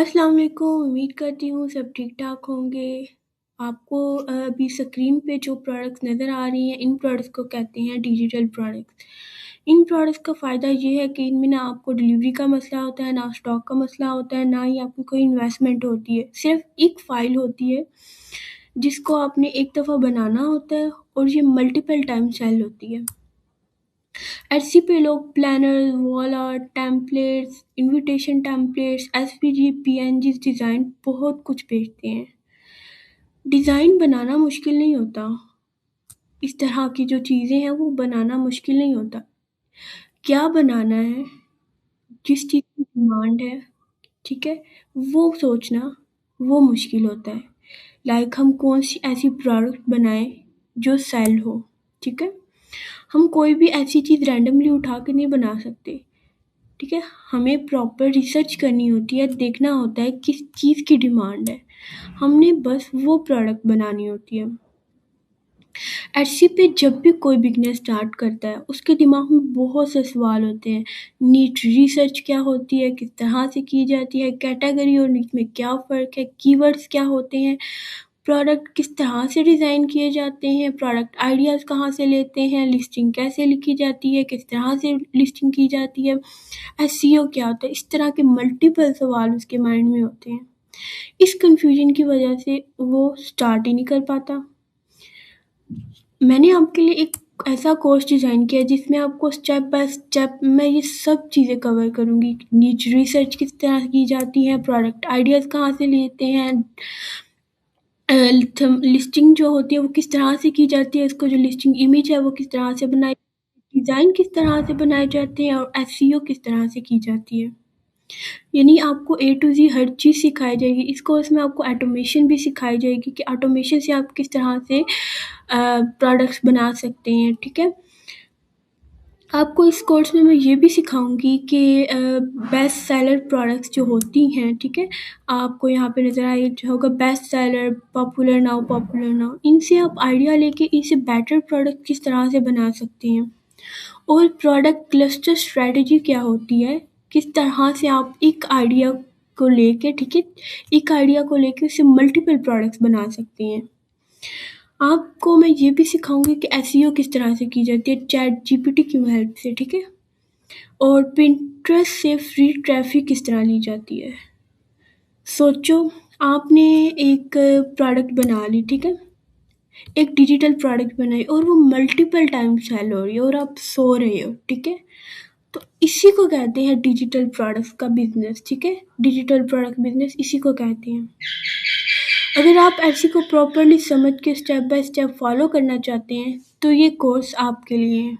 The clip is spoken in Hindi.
अस्सलाम वालेकुम, उम्मीद करती हूँ सब ठीक-ठाक होंगे। आपको अभी स्क्रीन पे जो प्रोडक्ट्स नज़र आ रही हैं, इन प्रोडक्ट्स को कहते हैं डिजिटल प्रोडक्ट्स। इन प्रोडक्ट्स का फ़ायदा ये है कि इनमें ना आपको डिलीवरी का मसला होता है, ना स्टॉक का मसला होता है, ना ही आपकी कोई इन्वेस्टमेंट होती है। सिर्फ़ एक फ़ाइल होती है, जिसको आपने एक दफ़ा बनाना होता है और ये मल्टीपल टाइम सेल होती है। एटसी पे लोग planner, wall art, templates, invitation templates, SVG, PNGs design बहुत कुछ बेचते हैं। डिज़ाइन बनाना मुश्किल नहीं होता। इस तरह की जो चीज़ें हैं वो बनाना मुश्किल नहीं होता। क्या बनाना है, किस चीज़ की डिमांड है, ठीक है? वो सोचना, वो मुश्किल होता है। लाइक हम कौन-सी ऐसी प्रोडक्ट बनाएँ जो सेल हो, ठीक है? हम कोई भी ऐसी चीज़ रैंडमली उठा के नहीं बना सकते। ठीक है? हमें प्रॉपर रिसर्च करनी होती है, देखना होता है किस चीज़ की डिमांड है। हमने बस वो प्रोडक्ट बनानी होती है। एटसी पे जब भी कोई बिज़नेस स्टार्ट करता है, उसके दिमाग में बहुत से सवाल होते हैं। नीट रिसर्च क्या होती है, किस तरह से की जाती है, कैटेगरी और निच में क्या फ़र्क है, कीवर्ड्स क्या होते हैं, प्रोडक्ट किस तरह से डिज़ाइन किए जाते हैं, प्रोडक्ट आइडियाज़ कहाँ से लेते हैं, लिस्टिंग कैसे लिखी जाती है, किस तरह से लिस्टिंग की जाती है, एसईओ क्या होता है। इस तरह के मल्टीपल सवाल उसके माइंड में होते हैं। इस कन्फ्यूजन की वजह से वो स्टार्ट ही नहीं कर पाता। मैंने आपके लिए एक ऐसा कोर्स डिज़ाइन किया है जिसमें आपको स्टेप बाय स्टेप मैं ये सब चीज़ें कवर करूँगी। नीच रिसर्च किस तरह की जाती है, प्रोडक्ट आइडियाज़ कहाँ से लेते हैं, लिस्टिंग जो होती है वो किस तरह से की जाती है, इसको जो लिस्टिंग इमेज है वो किस तरह से बनाई, डिज़ाइन किस तरह से बनाए जाते हैं और एसईओ किस तरह से की जाती है। यानी आपको ए टू ज़ेड हर चीज़ सिखाई जाएगी। इस कोर्स में आपको ऑटोमेशन भी सिखाई जाएगी कि ऑटोमेशन से आप किस तरह से प्रोडक्ट्स बना सकते हैं, ठीक है? आपको इस कोर्स में मैं ये भी सिखाऊँगी कि बेस्ट सेलर प्रोडक्ट्स जो होती हैं, ठीक है? आपको यहाँ पे नज़र आ होगा बेस्ट सेलर, पॉपुलर नाउ, इनसे आप आइडिया लेके इनसे बेटर प्रोडक्ट किस तरह से बना सकते हैं। और प्रोडक्ट क्लस्टर स्ट्रैटेजी क्या होती है, किस तरह से आप एक आइडिया को लेके, ठीक है? एक आइडिया को लेके उससे मल्टीपल प्रोडक्ट्स बना सकते हैं। आपको मैं ये भी सिखाऊँगी कि एसईओ किस तरह से की जाती है चैट जीपीटी की हेल्प से, ठीक है? और पिंटरेस्ट से फ्री ट्रैफ़िक किस तरह ली जाती है। सोचो आपने एक प्रोडक्ट बना ली, ठीक है? एक डिजिटल प्रोडक्ट बनाई और वो मल्टीपल टाइम सेल हो रही है और आप सो रहे हो, ठीक है? तो इसी को कहते हैं डिजिटल प्रोडक्ट्स का बिज़नेस, ठीक है? डिजिटल प्रोडक्ट बिज़नेस इसी को कहते हैं। अगर आप एप्सी को प्रॉपर्ली समझ के स्टेप बाय स्टेप फॉलो करना चाहते हैं, तो ये कोर्स आपके लिए है।